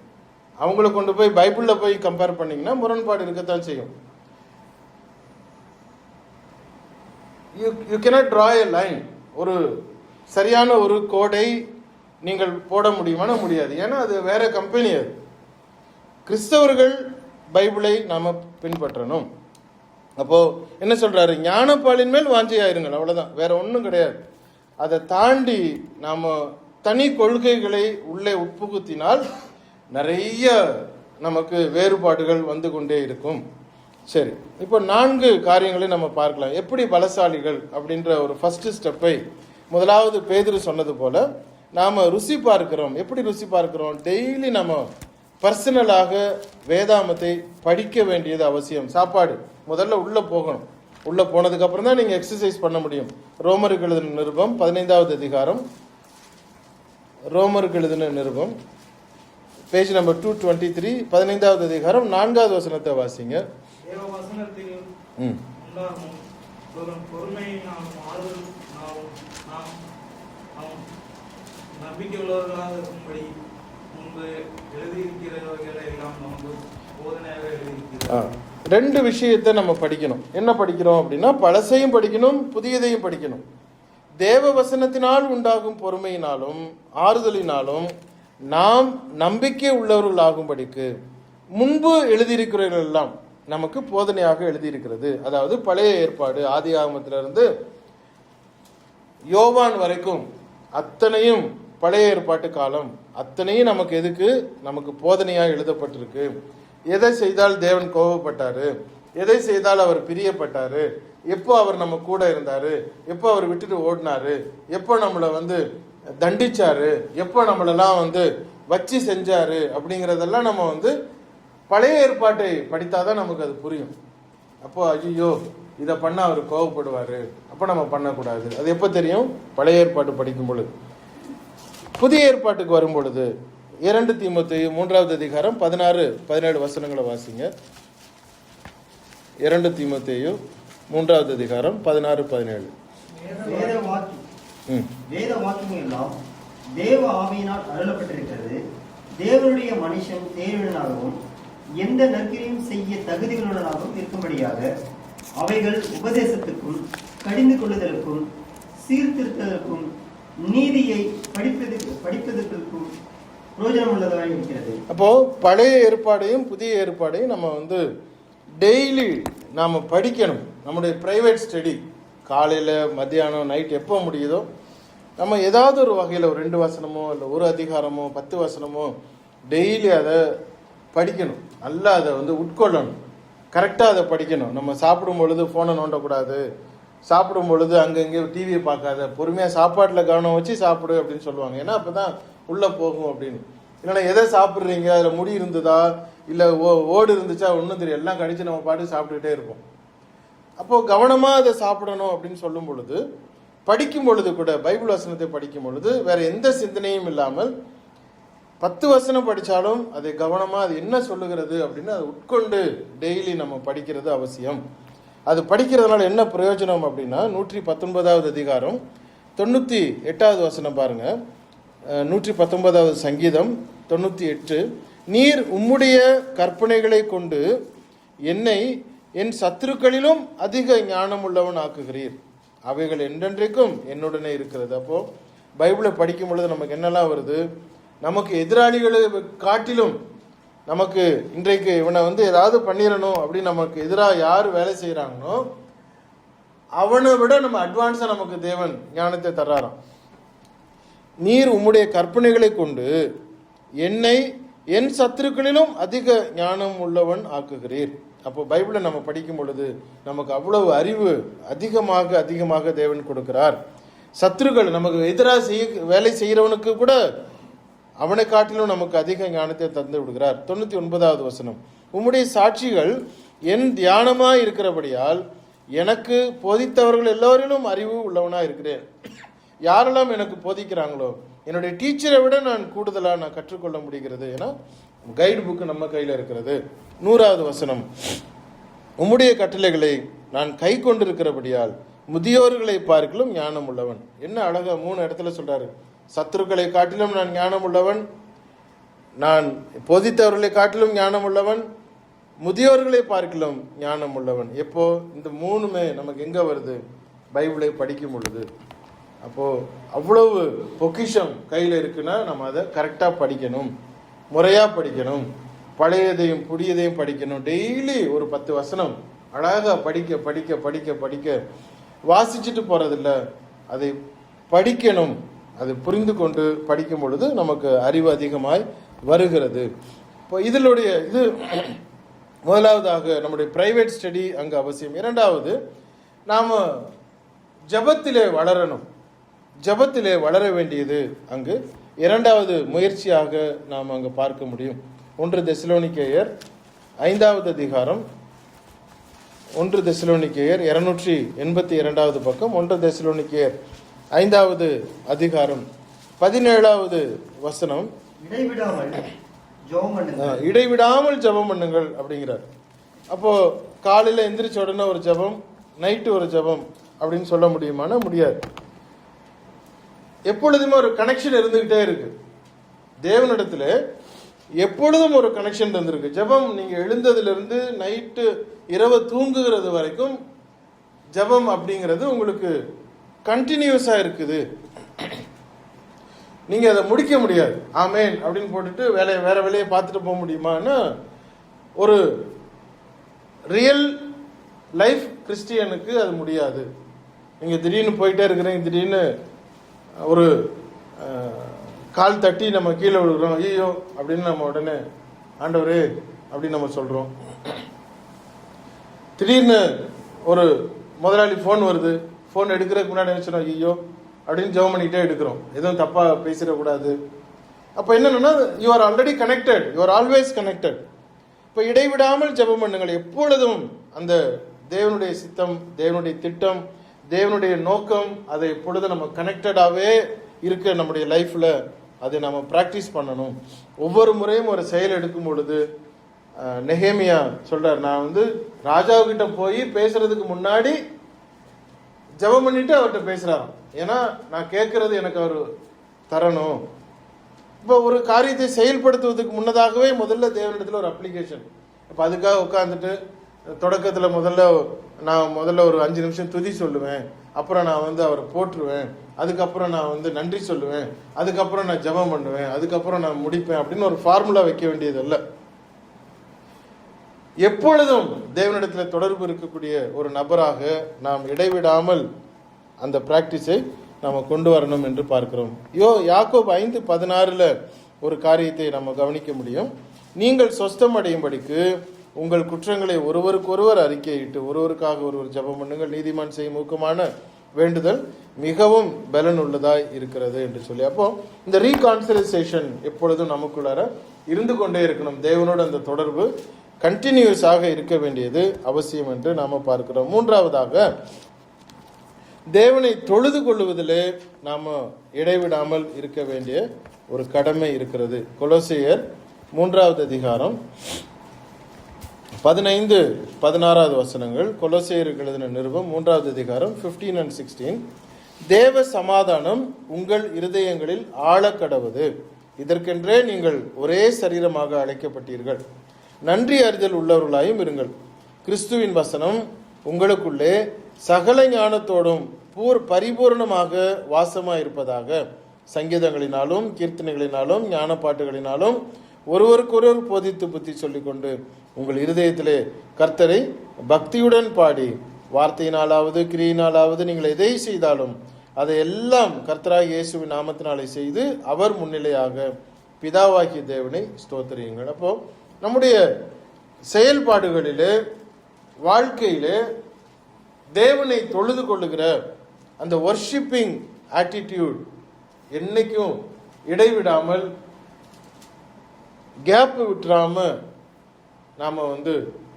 அவங்கள கொண்டு போய் பைபிளில் போய் கம்பேர் பண்ணிங்கன்னா முரண்பாடு இருக்கத்தான் செய்யும். You cannot draw a line. ஒரு சரியான ஒரு கோடை நீங்கள் போட முடியுமான முடியாது. ஏன்னா அது வேற கம்பெனி. அது கிறிஸ்தவர்கள் பைபிளை நாம பின்பற்றணும். அப்போ என்ன சொல்றாரு? ஞானப்பாலின் மேல் வாஞ்சையாயிருங்கள், அவ்வளவுதான், வேற ஒன்றும் கிடையாது. அதை தாண்டி நாம தனி கொள்கைகளை உள்ளே உட்புகுத்தினால் நிறைய நமக்கு வேறுபாடுகள் வந்து கொண்டே இருக்கும். சரி, இப்போ 4 காரியங்களை நம்ம பார்க்கலாம். எப்படி பலசாலிகள் அப்படின்ற ஒரு ஃபர்ஸ்ட் ஸ்டெப்பை முதலாவது பேதுரு சொன்னது போல நாம ருசி பார்க்கிறோம். எப்படி ருசி பார்க்கிறோம்? டெய்லி நம்ம பர்சனலாக வேதாமத்தை படிக்க வேண்டியது அவசியம். சாப்பாடு முதல்ல உள்ள போகணும். உள்ள போனதுக்கு அப்புறம் தான் நீங்க எக்ஸசைஸ் பண்ண முடியும். ரோமருக்கு எழுதின நிருபம் 15வது அதிகாரம், ரோமருக்கு எழுதின நிருபம் பேஜ் நம்பர் 223, 15வது அதிகாரம் 4வது வசனத்தை வாசிங்க. தேவ வசனத்தில் உண்டாகும் பொறுமையினாலும் ஆறுதலினாலும் நாம் நம்பிக்கை உள்ளவர்களாக இருக்கும்படி முன்பு எழுதியிருக்கிறவர்களை எல்லாம் நமக்கு போதனையாக எழுதியிருக்கிறார். ரெண்டு விஷயத்தை நம்ம படிக்கணும். என்ன படிக்கிறோம் அப்படின்னா, பழசையும் படிக்கணும், புதியதையும் படிக்கணும். தேவ வசனத்தினால் உண்டாகும் பொறுமையினாலும் ஆறுதலினாலும் நாம் நம்பிக்கை உள்ளவர்களாகும்படிக்கு முன்பு எழுதியிருக்கிறவர்கள் எல்லாம் நமக்கு போதனையாக எழுதியிருக்கிறது. அதாவது பழைய ஏற்பாடு ஆதி ஆகமத்திலிருந்து யோவான் வரைக்கும் அத்தனையும் பழைய ஏற்பாட்டு காலம் அத்தனையும் நமக்கு எதுக்கு? நமக்கு போதனையாக எழுதப்பட்டிருக்கு. எதை செய்தால் தேவன் கோபப்பட்டாரு, எதை செய்தால் அவர் பிரியப்பட்டாரு, எப்போ அவர் நம்ம கூட இருந்தாரு, எப்போ அவர் விட்டுட்டு ஓடினாரு, எப்போ நம்மளை தண்டிச்சாரு, எப்போ நம்மளெல்லாம் வச்சு செஞ்சாரு அப்படிங்கிறதெல்லாம் நம்ம பழைய ஏற்பாட்டை படித்தாதான் நமக்கு அது புரியும். அப்போ ஐயோ இதை பண்ண அவர் கோபப்படுவாரு, அப்போ நம்ம பண்ணக்கூடாது. அது எப்போ தெரியும்? பழைய ஏற்பாட்டு படிக்கும் பொழுது. புதிய ஏற்பாட்டுக்கு வரும் பொழுது 2 தீமோத்தேயு 3வது அதிகாரம் 16-17 வசனங்களை வாசிங்க. 2 தீமோத்தேயு 3வது அதிகாரம் 16-17. வேத வாக்கியம் எல்லாம் தேவ ஆவியினால் அருளப்பட்டிருக்கிறது. தேவனுடைய மனுஷன் தேர்வுடனாகவும் எந்த நற்கிரியும் செய்ய தகுதிகளுடனாகவும் இருக்கும்படியாக அவைகள் உபதேசத்துக்கும் கடிந்து கொள்ளுதலுக்கும் சீர்திருத்தலுக்கும் நீதியை படிப்பதற்கும் பிரயோஜனம் உள்ளதாக இருக்கிறது. அப்போ பழைய ஏற்பாடையும் புதிய ஏற்பாடையும் நம்ம டெய்லி நாம் படிக்கணும். நம்முடைய பிரைவேட் ஸ்டடி காலையில் மத்தியானம் நைட் எப்போ முடியுதோ நம்ம ஏதாவது ஒரு வகையில் ஒரு 2 வசனமோ இல்லை ஒரு அதிகாரமோ 10 வசனமோ டெய்லி அதை படிக்கணும். நல்லா அதை உட்கொள்ளணும். கரெக்டாக அதை படிக்கணும். நம்ம சாப்பிடும் பொழுது ஃபோனை நோண்டக்கூடாது, சாப்பிடும் பொழுது அங்கங்கே டிவியை பார்க்காத, பொறுமையாக சாப்பாட்டில் கவனம் வச்சு சாப்பிடு அப்படின்னு சொல்லுவாங்க. ஏன்னா அப்போ தான் உள்ளே போகும் அப்படின்னு. இல்லைன்னா எதை சாப்பிட்றீங்க, அதில் முடி இருந்ததா இல்லை ஓடு இருந்துச்சா ஒன்றும் தெரியும், எல்லாம் கடிச்சு நம்ம பாட்டு சாப்பிட்டுக்கிட்டே இருப்போம். அப்போது கவனமாக அதை சாப்பிடணும் அப்படின்னு சொல்லும் பொழுது, படிக்கும் பொழுது கூட பைபிள் வசனத்தை படிக்கும் பொழுது வேற எந்த சிந்தனையும் இல்லாமல் 10 வசனம் படித்தாலும் அதை கவனமாக அது என்ன சொல்லுகிறது அப்படின்னு அதை உட்கொண்டு டெய்லி நம்ம படிக்கிறது அவசியம். அது படிக்கிறதுனால என்ன பிரயோஜனம் அப்படின்னா, 119வது அதிகாரம் 98வது வசனம் பாருங்க. 119வது சங்கீதம் 98. நீர் உம்முடைய கற்பனைகளை கொண்டு என்னை என் சத்துருக்களிலும் அதிக ஞானம் உள்ளவன் ஆக்குகிறீர், அவைகள் என்றென்றைக்கும் என்னுடனே இருக்கிறது. அப்போ பைபிளை படிக்கும் பொழுது நமக்கு என்னெல்லாம் வருது? நமக்கு எதிராளிகளை காட்டிலும் நமக்கு இன்றைக்கு இவனை ஏதாவது பண்ணிடணும் அப்படின்னு நமக்கு எதிராக யார் வேலை செய்கிறாங்களோ அவனை விட நம்ம அட்வான்ஸாக நமக்கு தேவன் ஞானத்தை தர்றாராம். நீர் உம்முடைய கற்பனைகளை கொண்டு என்னை என் சத்துருக்களிலும் அதிக ஞானம் உள்ளவன் ஆக்குகிறீர். அப்போ பைபிளை நம்ம படிக்கும் பொழுது நமக்கு அவ்வளவு அறிவு அதிகமாக அதிகமாக தேவன் கொடுக்கிறார். சத்துருக்கள் நமக்கு எதிராக வேலை செய்கிறவனுக்கு கூட அவனை காட்டிலும் நமக்கு அதிக ஞானத்தை தந்து விடுகிறார். 99வது வசனம். உம்முடைய சாட்சிகள் என் தியானமாய் இருக்கிறபடியால் எனக்கு போதித்தவர்கள் எல்லோரிலும் அறிவு உள்ளவனாக இருக்கிறேன். யாரெல்லாம் எனக்கு போதிக்கிறாங்களோ என்னுடைய டீச்சரை விட நான் கூடுதலாக நான் கற்றுக்கொள்ள முடிகிறது. ஏன்னா கைடு புக்கு நம்ம கையில் இருக்கிறது. 100வது வசனம். உம்முடைய கட்டளைகளை நான் கை கொண்டிருக்கிறபடியால் முதியோர்களை பார்க்கலும் ஞானம் உள்ளவன். என்ன அழகா 3 இடத்துல சொல்றாரு. சத்துருக்களை காட்டிலும் நான் ஞானம் உள்ளவன், நான் போதித்தவர்களை காட்டிலும் ஞானம் உள்ளவன், முதியோர்களை பார்க்கலும் ஞானம் உள்ளவன். எப்போ இந்த 3மே நமக்கு எங்க வருது? பைபிளை படிக்கும் பொழுது. அப்போ அவ்வளவு பொக்கிஷம் கையில் இருக்குன்னா நம்ம அதை கரெக்டாக படிக்கணும், முறையாக படிக்கணும், பழையதையும் புதியதையும் படிக்கணும். டெய்லி ஒரு 10 வசனம் அழகாக படிக்க படிக்க படிக்க படிக்க வாசிச்சுட்டு போகிறதில்ல, அதை படிக்கணும். அதை புரிந்து கொண்டு படிக்கும் பொழுது நமக்கு அறிவு அதிகமாய் வருகிறது. இப்போ இது முதலாவதாக நம்முடைய பிரைவேட் ஸ்டடி அங்கே அவசியம். 2வது, நாம் ஜபத்திலே வளரணும். ஜபத்திலே வளர வேண்டியது அங்கு 2வது முயற்சியாக நாம் அங்கே பார்க்க முடியும். 1 தெசலோனிக்கேயர் 5வது அதிகாரம், 1 தெசலோனிக்கேயர் 282வது பக்கம், 1 தெசலோனிக்கேயர் 5வது அதிகாரம் 17வது வசனம். இடைவிடாமல் ஜெபம் பண்ணுங்க. இடைவிடாமல் ஜெபம் பண்ணுங்கள் அப்படிங்கிறார். அப்போ காலையில எந்திரிச்ச உடனே ஒரு ஜெபம், நைட்டு ஒரு ஜெபம் அப்படின்னு சொல்ல முடியுமானா முடியாது. எப்பொழுதுமே ஒரு கனெக்ஷன் இருந்துகிட்டே இருக்கு. தேவனிடத்துல எப்பொழுதும் ஒரு கனெக்ஷன் இருந்திருக்கு. ஜெபம் நீங்க எழுந்ததிலிருந்து நைட்டு இரவு தூங்குகிறது வரைக்கும் ஜெபம் அப்படிங்கிறது உங்களுக்கு கண்டினியூஸா இருக்குது. நீங்க அதை முடிக்க முடியாது. ஆமேன் அப்படின்னு போட்டுட்டு வேற வேலையை பார்த்துட்டு போக முடியுமான்னா ஒரு ரியல் லைஃப் கிறிஸ்டியனுக்கு அது முடியாது. நீங்க திடீர்னு போயிட்டே இருக்கிறீங்க, திடீர்னு ஒரு கால் தட்டி நம்ம கீழே விழுகிறோம், ஐயோ அப்படின்னு நம்ம உடனே ஆண்டவரே அப்படின்னு நம்ம சொல்றோம். திடீர்னு ஒரு முதலாளி ஃபோன் வருது, ஃபோன் எடுக்கிறதுக்கு முன்னாடி என்ன சொன்னோம், ஐயோ அப்படின்னு ஜெபம் பண்ணிக்கிட்டே எடுக்கிறோம், எதுவும் தப்பா பேசிடக்கூடாது. அப்போ என்னன்னா you are already connected, you are always connected. இப்போ இடைவிடாமல் ஜெபம் பண்ணுங்கள். எப்பொழுதும் அந்த தேவனுடைய சித்தம், தேவனுடைய திட்டம், தேவனுடைய நோக்கம், அதை எப்பொழுதும் நம்ம கனெக்டடாகவே இருக்க நம்முடைய லைஃப்ல அதை நம்ம பிராக்டிஸ் பண்ணணும். ஒவ்வொரு முறையும் ஒரு செயல் எடுக்கும் பொழுது நெகேமியா சொல்றார், நான் ராஜாவுக்கிட்ட போய் பேசுறதுக்கு முன்னாடி ஜெபம் பண்ணிட்டு அவர்கிட்ட பேசுறாராம். ஏன்னா நான் கேட்கறது எனக்கு அவர் தரணும். இப்போ ஒரு காரியத்தை செயல்படுத்துவதற்கு முன்னதாகவே முதல்ல தேவனிடத்துல ஒரு அப்ளிகேஷன். இப்போ அதுக்காக உட்காந்துட்டு தொடக்கத்தில் நான் முதல்ல ஒரு 5 நிமிஷம் துதி சொல்லுவேன், அப்புறம் நான் அவரை போற்றுவேன், அதுக்கப்புறம் நான் நன்றி சொல்லுவேன், அதுக்கப்புறம் நான் ஜெபம் பண்ணுவேன், அதுக்கப்புறம் நான் முடிப்பேன் அப்படின்னு ஒரு ஃபார்முலா வைக்க வேண்டியதல்ல. எப்பொழுதும் தேவனிடத்தில் தொடர்பு இருக்கக்கூடிய ஒரு நபராக நாம் இடைவிடாமல் அந்த பிராக்டிஸை நாம் கொண்டு வரணும் என்று பார்க்கிறோம். யாக்கோபு 5:16 ஒரு காரியத்தை நம்ம கவனிக்க முடியும். நீங்கள் சொஸ்தம் அடையும்படிக்கு உங்கள் குற்றங்களை ஒருவருக்கொருவர் அறிக்கையிட்டு ஒருவருக்காக ஒருவர் ஜெபம் பண்ணுங்கள், நீதிமான் செய்யும் ஊக்கமான வேண்டுதல் மிகவும் பலன் உள்ளதாய் இருக்கிறது என்று சொல்லி. அப்போ இந்த ரீகான்சிலைசேஷன் எப்பொழுதும் நமக்குள்ளார இருந்து கொண்டே இருக்கணும். தேவனோடு அந்த தொடர்பு கண்டினியூஸாக இருக்க வேண்டியது அவசியம் என்று நாம பார்க்கிறோம். மூன்றாவதாக, தேவனை தொழுது கொள்ளுவதிலே நாம இடைவிடாமல் இருக்க வேண்டிய ஒரு கடமை இருக்கிறது. கொலோசியர் 3வது அதிகாரம் 15-16 வசனங்கள். கொலோசியருக்கு எழுதின நிருபம் 3வது அதிகாரம் 15 and 16. தேவ சமாதானம் உங்கள் இருதயங்களில் ஆழக்கடவது, இதற்கென்றே நீங்கள் ஒரே சரீரமாக அழைக்கப்பட்டீர்கள், நன்றி அறிதல் உள்ளவர்களாயும் இருங்கள். கிறிஸ்துவின் வசனம் உங்களுக்குள்ளே சகல ஞானத்தோடும் பரிபூர்ணமாக வாசமாயிருப்பதாக, சங்கீதங்களினாலும் கீர்த்தனைகளினாலும் ஞான பாட்டுகளினாலும் ஒருவருக்கொருவர் போதித்து புத்தி சொல்லிக்கொண்டு உங்கள் இருதயத்திலே கர்த்தரை பக்தியுடன் பாடி, வார்த்தையினாலாவது கிரியினாலாவது நீங்கள் எதை செய்தாலும் அதை எல்லாம் கர்த்தராகிய இயேசுவின் நாமத்தினாலே செய்து அவர் முன்னிலையாக பிதாவாகிய தேவனை ஸ்தோத்திரியுங்கள். அப்போ நம்முடைய செயல்பாடுகளிலே, வாழ்க்கையிலே தேவனை தொழுது கொள்ளுகிற அந்த வர்ஷிப்பிங் ஆட்டிடியூட் என்னைக்கும் இடைவிடாமல், கேப் விட்டுறாம நாம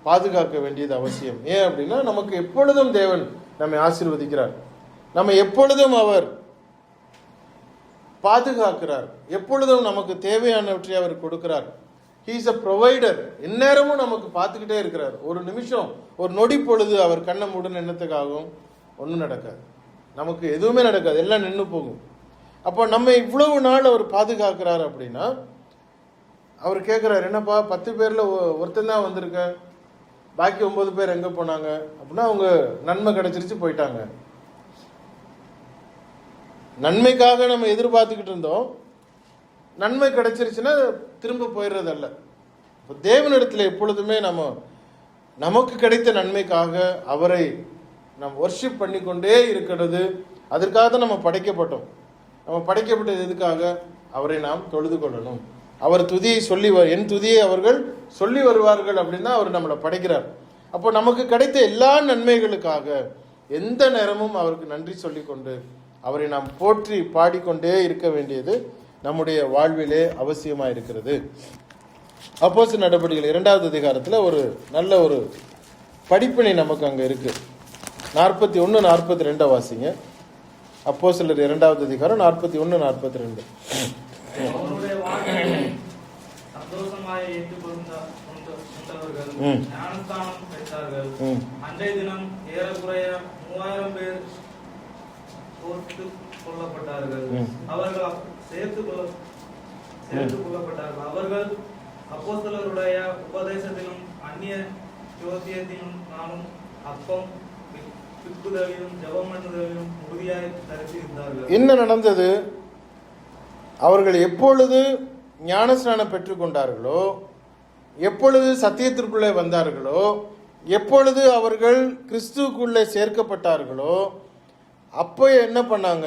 பாதுகாக்க வேண்டியது அவசியம். ஏன் அப்படின்னா, நமக்கு எப்பொழுதும் தேவன் நம்மை ஆசீர்வதிக்கிறார், நம்ம எப்பொழுதும் அவர் பாதுகாக்கிறார், எப்பொழுதும் நமக்கு தேவையானவற்றை அவர் கொடுக்கிறார். He is a provider. எந்நேரமும் நமக்கு பார்த்துக்கிட்டே இருக்கிறார். ஒரு நிமிஷம், ஒரு நொடி பொழுது அவர் கண்ணை மூடன எண்ணத்துக்காகவும் ஒன்றும் நடக்காது, நமக்கு எதுவுமே நடக்காது, எல்லாம் நின்று போகும். அப்போ நம்ம இவ்வளவு நாள் அவர் பாதுகாக்கிறார் அப்படின்னா, அவர் கேட்கிறார், என்னப்பா 10 பேர்ல ஒருத்தன் தான் வந்திருக்க, பாக்கி 9 பேர் எங்க போனாங்க அப்படின்னா, அவங்க நன்மை கிடைச்சிருச்சு போயிட்டாங்க. நன்மைக்காக நம்ம எதிர்பார்த்துக்கிட்டு இருந்தோம், நன்மை கிடைச்சிருச்சுன்னா திரும்ப போயிடுறதல்ல. இப்போ தேவனிடத்தில் எப்பொழுதுமே நமக்கு கிடைத்த நன்மைக்காக அவரை நாம் வர்ஷிப் பண்ணிக்கொண்டே இருக்கிறது. அதற்காக தான் நம்ம படைக்கப்பட்டோம். நம்ம படைக்கப்பட்டது எதுக்காக? அவரை நாம் தொழுது கொள்ளணும். அவர் துதியை சொல்லி என் துதியை அவர்கள் சொல்லி வருவார்கள் அப்படின்னு தான் அவர் நம்மளை படைக்கிறார். அப்போ நமக்கு கிடைத்த எல்லா நன்மைகளுக்காக எந்த நேரமும் அவருக்கு நன்றி சொல்லிக்கொண்டு அவரை நாம் போற்றி பாடிக்கொண்டே இருக்க வேண்டியது நம்முடைய வாழ்விலே அவசியமாக இருக்கிறது. அப்போஸ்தலர் நடபடிகள் 2வது அதிகாரத்தில் ஒரு நல்ல ஒரு படிப்பினை நமக்கு அங்கே இருக்கு. 41-42 வாசிங்க. அப்போஸ்தலர் 2வது அதிகாரம் 41-42. அவருடைய வார்த்தைகளை சந்தோஷமாய் ஏற்றுக்கொண்டவர்கள் ம். ஞானஸ்தானம் பெற்றார்கள். ம். அன்றைய தினம் ஏறக்குறைய 3000 பேர் சேர்த்துக் கொள்ளப்பட்டார்கள். ம். அவர்கள் சேர்த்துக் கொள்ளப்பட்டார்கள். அவர்கள் அப்போஸ்தலருடைய உபதேசத்திலும் அந்நிய ஜோதியத்திலும் நானும் அப்பம் பிக்குதலிலும் ஜெபம் பண்ணுதலிலும் உறுதியாய் தரித்திருந்தார்கள். என்ன நடந்தது? அவர்கள் எப்பொழுது ஞானஸ்நானம் பெற்றுக்கொண்டார்களோ, எப்பொழுது சத்தியத்திற்குள்ளே வந்தார்களோ, எப்பொழுது அவர்கள் கிறிஸ்துவுக்குள்ளே சேர்க்கப்பட்டார்களோ, அப்போ என்ன பண்ணாங்க?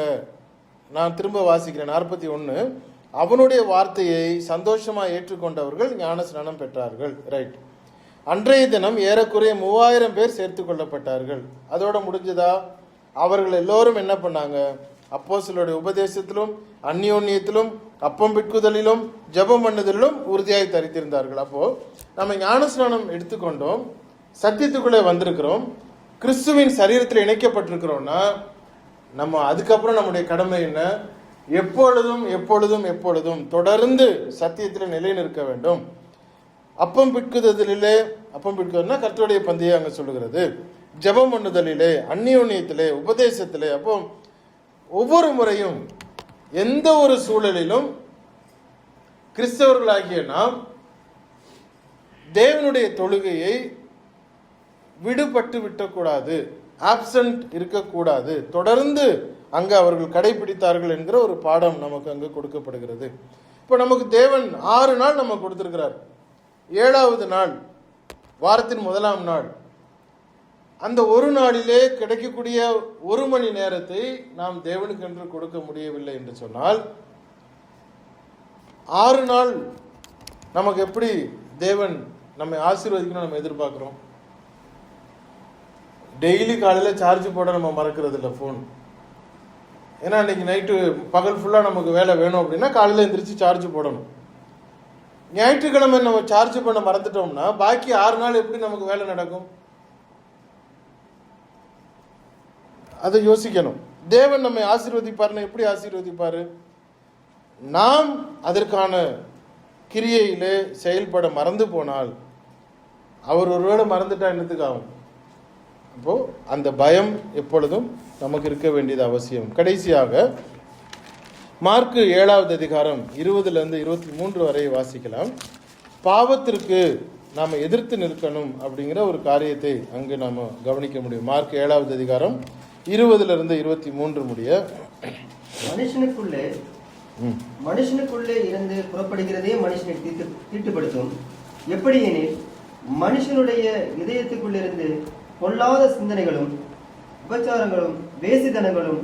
நான் திரும்ப வாசிக்கிறேன் 41. அவனுடைய வார்த்தையை சந்தோஷமாக ஏற்றுக்கொண்டவர்கள் ஞானஸ்நானம் பெற்றார்கள். ரைட். அன்றைய தினம் ஏறக்குறைய 3000 பேர் சேர்த்து கொள்ளப்பட்டார்கள். அதோட முடிஞ்சதா? அவர்கள் எல்லோரும் என்ன பண்ணாங்க? அப்போஸ்தலருடைய உபதேசத்திலும் அந்நியோன்யத்திலும் அப்பம் பிட்குதலிலும் ஜெபம் பண்ணுதலிலும் உறுதியாய் தரித்திருந்தார்கள். அப்போ நம்ம ஞானஸ்நானம் எடுத்துக்கொண்டோம், சத்தியத்துக்குள்ளே வந்திருக்கிறோம், கிறிஸ்துவின் சரீரத்தில் இணைக்கப்பட்டிருக்கிறோம்னா நம்ம அதுக்கப்புறம் நம்முடைய கடமை என்ன? எப்பொழுதும் எப்பொழுதும் எப்பொழுதும் தொடர்ந்து சத்தியத்தில் நிலை நிற்க வேண்டும். அப்பம் பிட்குதலிலே, அப்பம் பிட்குதல்னா கர்த்தருடைய பந்தியை அங்கே சொல்லுகிறது, ஜெபம் பண்ணுதலிலே, அந்நியோன்யத்திலே, உபதேசத்திலே. அப்போ ஒவ்வொரு முறையும் எந்த ஒரு சூழலிலும் கிறிஸ்தவர்களாகிய நாம் தேவனுடைய தொழுகையை விடுபட்டு விட்டக்கூடாது, ஆப்சண்ட் இருக்கக்கூடாது. தொடர்ந்து அங்கு அவர்கள் கடைபிடித்தார்கள் என்கிற ஒரு பாடம் நமக்கு அங்கு கொடுக்கப்படுகிறது. இப்போ நமக்கு தேவன் 6 நாள் நம்ம கொடுத்திருக்கிறார். 7வது நாள், வாரத்தின் 1ஆம் நாள், அந்த ஒரு நாளிலே கிடைக்கக்கூடிய 1 மணி நேரத்தை நாம் தேவனுக்கு என்று கொடுக்க முடியவில்லை என்று சொன்னால் 6 நாள் நமக்கு எப்படி தேவன் நம்மை ஆசீர்வதிக்கணும் நம்ம எதிர்பார்க்கிறோம்? டெய்லி காலையில் சார்ஜ் போட நம்ம மறக்கிறது இல்லை ஃபோன். ஏன்னா இன்னைக்கு நைட்டு பகல் ஃபுல்லாக நமக்கு வேலை வேணும் அப்படின்னா காலையில் எந்திரிச்சு சார்ஜ் போடணும். ஞாயிற்றுக்கிழமை நம்ம சார்ஜ் பண்ண மறந்துட்டோம்னா பாக்கி 6 நாள் எப்படி நமக்கு வேலை நடக்கும்? அதை யோசிக்கணும். தேவன் நம்மை ஆசீர்வதிப்பார்னா எப்படி ஆசீர்வதிப்பாரு? நாம் அதற்கான கிரியையிலே செயல்பட மறந்து போனால், அவர் ஒருவேளை மறந்துட்டா என்னத்துக்கு ஆகும்? அப்போ அந்த பயம் எப்பொழுதும் நமக்கு இருக்க வேண்டியது அவசியம். கடைசியாக மார்க்கு 7வது அதிகாரம் 20லிருந்து 23 வரை வாசிக்கலாம். பாவத்திற்கு நாம் எதிர்த்து நிற்கணும் அப்படிங்கிற ஒரு காரியத்தை அங்கு நாம் கவனிக்க முடியும். மார்க் 7வது அதிகாரம் 20லிருந்து 23 முடிய. மனுஷனுக்குள்ளே இருந்து புறப்படுகிறதே மனுஷனை தீட்டுப்படுத்தும். எப்படி எனில் மனுஷனுடைய இதயத்துக்குள்ளிருந்து பொல்லாத சிந்தனைகளும், உபச்சாரங்களும், வேசித்தனங்களும்,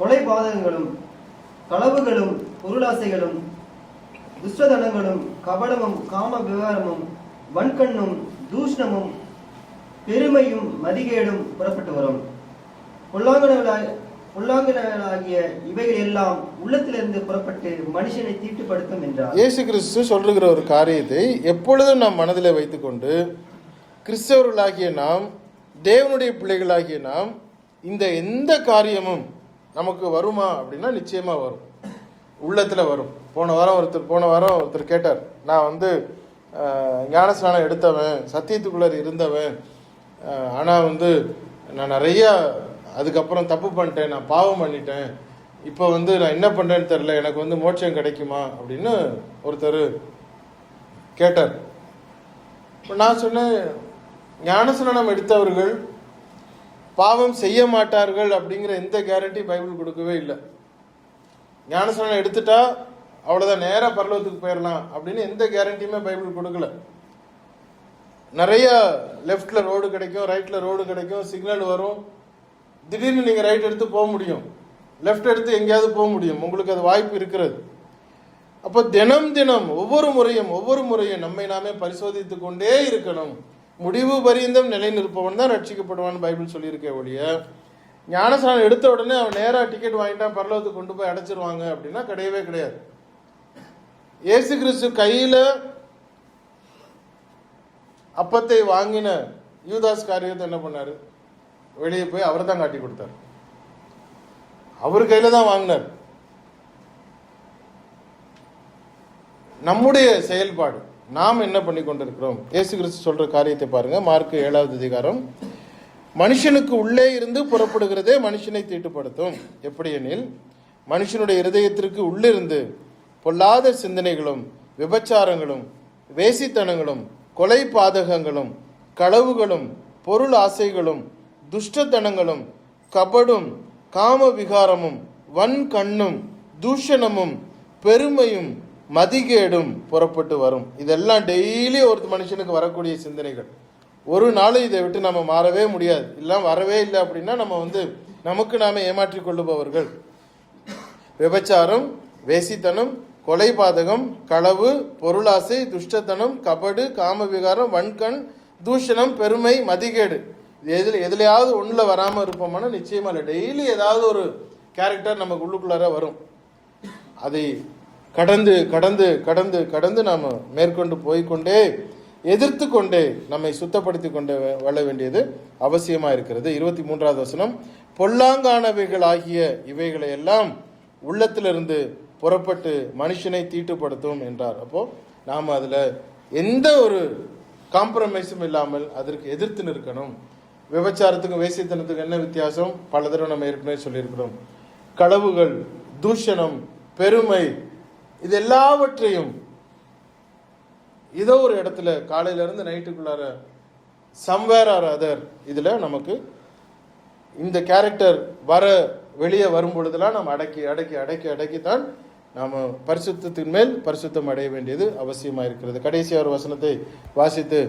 கொலைபாதகங்களும், களவுகளும், பொருளாசைகளும், துஷ்டதனங்களும், கபடமும், காம விவகாரமும், வன்கண்ணும், தூஷணமும், பெருமையும், மதிகேடும் புறப்பட்டு வரும். பொல்லாங்கனாகிய இவைகள் எல்லாம் உள்ளத்திலிருந்து புறப்பட்டு மனுஷனை தீட்டுப்படுத்தும் என்றார். இயேசு கிறிஸ்து சொல்லுகிற ஒரு காரியத்தை எப்பொழுதும் நாம் மனதில் வைத்துக்கொண்டு, கிறிஸ்தவர்களாகிய நாம், தேவனுடைய பிள்ளைகளாகிய நாம், இந்த எந்த காரியமும் நமக்கு வருமா அப்படின்னா நிச்சயமா வரும், உள்ளத்துல வரும். போன வாரம் ஒருத்தர் கேட்டார், நான் ஞானஸ்நானம் எடுத்தவன், சத்தியத்துக்குள்ளர் இருந்தவன், ஆனால் நான் நிறைய அதுக்கப்புறம் தப்பு பண்ணிட்டேன், நான் பாவம் பண்ணிட்டேன், இப்போ நான் என்ன பண்ணுறேன்னு தெரில, எனக்கு மோட்சம் கிடைக்குமா அப்படின்னு ஒருத்தர் கேட்டார். இப்போ நான் சொன்னேன், ஞானஸ்நானம் எடுத்தவர்கள் பாவம் செய்ய மாட்டார்கள் அப்படிங்கிற எந்த கேரண்டி பைபிள் கொடுக்கவே இல்லை. ஞானஸ்நானம் எடுத்துட்டா அவ்வளோதான், நேராக பரலோகத்துக்கு போயிடலாம் அப்படின்னு எந்த கேரண்டியுமே பைபிள் கொடுக்கல. நிறைய லெஃப்ட்ல ரோடு கிடைக்கும், ரைட்ல ரோடு கிடைக்கும், சிக்னல் வரும், திடீர்னு நீங்கள் ரைட் எடுத்து போக முடியும், லெஃப்ட் எடுத்து எங்கேயாவது போக முடியும், உங்களுக்கு அது வாய்ப்பு இருக்கிறது. அப்போ தினம் தினம் ஒவ்வொரு முறையும் நம்மை நாமே பரிசோதித்து கொண்டே இருக்கணும். முடிவு பரியந்தம் நிலை நிற்பவன் தான் ரட்சிக்கப்படுவான்னு பைபிள் சொல்லியிருக்க ஒழிய, ஞானஸ்நானம் எடுத்த உடனே அவன் நேராக டிக்கெட் வாங்கிட்டான் பரலோகத்துக்கு கொண்டு போய் அடைச்சிருவாங்க அப்படின்னா கிடையவே கிடையாது. இயேசு கிறிஸ்து கையில் அப்பத்தை வாங்கின யூதாஸ் காரியத்தை என்ன பண்ணாரு? வெளியே போய் அவர் தான் காட்டி கொடுத்தார், அவர் கையில தான் வாங்கினார். நம்முடைய செயல்பாடு, நாம் என்ன பண்ணி கொண்டிருக்கிறோம்? இயேசு கிறிஸ்து சொல்ற காரியத்தை பாருங்க. மார்க் 7வது அதிகாரம். மனுஷனுக்கு உள்ளே இருந்து புறப்படுகிறதே மனுஷனை தீட்டுப்படுத்தும். எப்படி எனில், மனுஷனுடைய இருதயத்திற்கு உள்ளிருந்து பொல்லாத சிந்தனைகளும், விபச்சாரங்களும், வேசித்தனங்களும், கொலை பாதகங்களும், களவுகளும், பொருள் ஆசைகளும், துஷ்டத்தனங்களும், கபடும், காம விகாரமும், வன் கண்ணும், தூஷணமும், பெருமையும், மதிகேடும் புறப்பட்டு வரும். இதெல்லாம் டெய்லி ஒரு மனுஷனுக்கு வரக்கூடிய சிந்தனைகள். ஒரு நாள் இதை விட்டு நம்ம மாறவே முடியாது. இல்லை வரவே இல்லை அப்படின்னா நம்ம நமக்கு நாம ஏமாற்றிக் கொள்ளுபவர்கள். விபச்சாரம், வேசித்தனம், கொலை பாதகம், களவு, பொருளாசை, துஷ்டத்தனம், கபடு, காம விகாரம், வன்கண், தூஷணம், பெருமை, மதிகேடு. எதுலையாவது ஒண்ணுல வராம இருப்போம்னா நிச்சயமா இல்லை. டெய்லி ஏதாவது ஒரு கேரக்டர் நமக்கு உள்ளுக்குள்ளார வரும். அதை கடந்து கடந்து கடந்து கடந்து நாம மேற்கொண்டு போய்கொண்டே, எதிர்த்து கொண்டே நம்மை சுத்தப்படுத்தி கொண்டு வாழ வேண்டியது அவசியமா இருக்கிறது. 23வது வசனம், பொல்லாங்கானவைகள் ஆகிய இவைகளை எல்லாம் உள்ளத்திலிருந்து புறப்பட்டு மனுஷனை தீட்டுப்படுத்தும் என்றார். அப்போ நாம அதுல எந்த ஒரு காம்ப்ரமைஸும் இல்லாமல் அதற்கு எதிர்த்து நிற்கணும். விபச்சாரத்துக்கும் வேசித்தனத்துக்கும் என்ன வித்தியாசம்? பல தடவை நம்ம ஏற்கனவே சொல்லியிருக்கிறோம். களவுகள், தூஷணம், பெருமை, இது எல்லாவற்றையும் ஏதோ ஒரு இடத்துல காலையில இருந்து நைட்டுக்குள்ளார சம்வேர் ஆர் அதர் இதுல நமக்கு இந்த கேரக்டர் வெளியே வரும் பொழுதெல்லாம் நம்ம அடக்கி அடக்கி அடக்கி அடக்கித்தான் நாம பரிசுத்தத்தின் மேல் பரிசுத்தம் அடைய வேண்டியது அவசியமா இருக்கிறது. கடைசி ஒரு வசனத்தை வாசித்து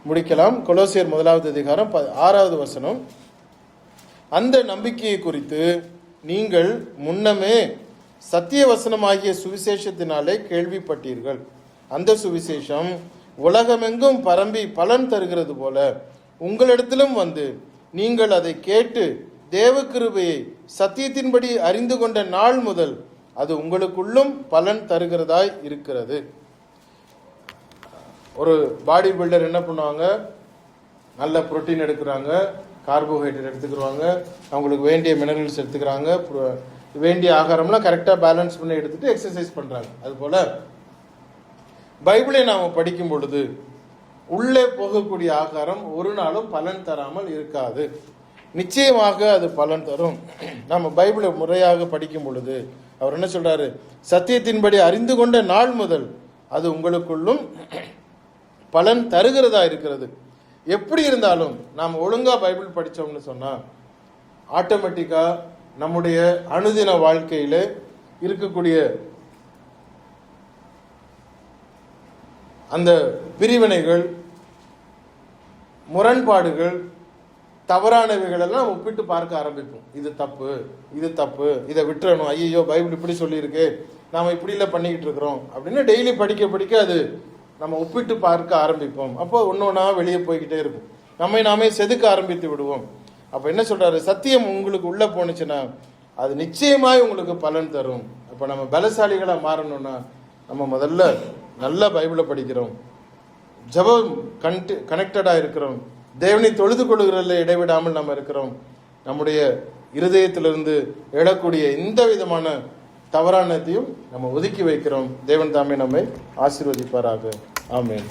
முடிக்கலாம். கொலோசியர் 1வது அதிகாரம் 6வது வசனம். அந்த நம்பிக்கையை குறித்து நீங்கள் முன்னமே சத்திய வசனமாகிய சுவிசேஷத்தினாலே கேள்விப்பட்டீர்கள். அந்த சுவிசேஷம் உலகமெங்கும் பரம்பி பலன் தருகிறது போல உங்களிடத்திலும் வந்து நீங்கள் அதை கேட்டு தேவ கிருபையை சத்தியத்தின்படி அறிந்து கொண்ட நாள் முதல் அது உங்களுக்குள்ளும் பலன் தருகிறதாய் இருக்கிறது. ஒரு பாடி பில்டர் என்ன பண்ணுவாங்க? நல்ல புரோட்டீன் எடுக்கிறாங்க, கார்போஹைட்ரேட் எடுத்துக்கிறாங்க, அவங்களுக்கு வேண்டிய மினரல்ஸ் எடுத்துக்கிறாங்க, வேண்டிய ஆகாரம்லாம் கரெக்டாக பேலன்ஸ் பண்ணி எடுத்துட்டு எக்ஸசைஸ் பண்றாங்க. அது போல பைபிளை நாம படிக்கும் பொழுது உள்ளே போகக்கூடிய ஆகாரம் ஒரு நாளும் பலன் தராமல் இருக்காது. நிச்சயமாக அது பலன் தரும். நம்ம பைபிளை முறையாக படிக்கும் பொழுது அவர் என்ன சொல்றாரு? சத்தியத்தின்படி அறிந்து கொண்ட நாள் முதல் அது உங்களுக்குள்ளும் பலன் தருகிறதா இருக்கிறது. எப்படி இருந்தாலும் நாம் ஒழுங்கா பைபிள் படிச்சோம்னு சொன்னா ஆட்டோமேட்டிக்கா நம்முடைய அனுதின வாழ்க்கையில இருக்கக்கூடிய அந்த பிரிவினைகள், முரண்பாடுகள், தவறானவைகள் எல்லாம் ஒப்பிட்டு பார்க்க ஆரம்பிப்போம். இது தப்பு, இது தப்பு, இதை விட்டுறணும், ஐயோ பைபிள் இப்படி சொல்லியிருக்கு, நாம இப்படி இல்லை பண்ணிக்கிட்டு இருக்கிறோம் அப்படின்னு டெய்லி படிக்க படிக்க அது நம்ம ஒப்பிட்டு பார்க்க ஆரம்பிப்போம். அப்போ ஒன்னொன்னா வெளியே போய்கிட்டே இருக்கும். நம்மை நாமே செதுக்க ஆரம்பித்து விடுவோம். அப்ப என்ன சொல்றாரு? சத்தியம் உங்களுக்கு உள்ள போனுச்சுன்னா அது நிச்சயமாய் உங்களுக்கு பலன் தரும். அப்ப நம்ம பலசாலிகளா மாறணும்னா நம்ம முதல்ல நல்ல பைபிளை படிக்கிறோம், ஜெபம் கனெக்டடா இருக்கிறோம், தேவனை தொழுது கொள்கிறதில் இடைவிடாமல் நம்ம இருக்கிறோம். நம்முடைய இருதயத்திலிருந்து எழக்கூடிய எந்த விதமான தவறானதையும் நம்ம ஒதுக்கி வைக்கிறோம். தேவன் தாமே நம்மை ஆசீர்வதிப்பாராக. ஆமென்.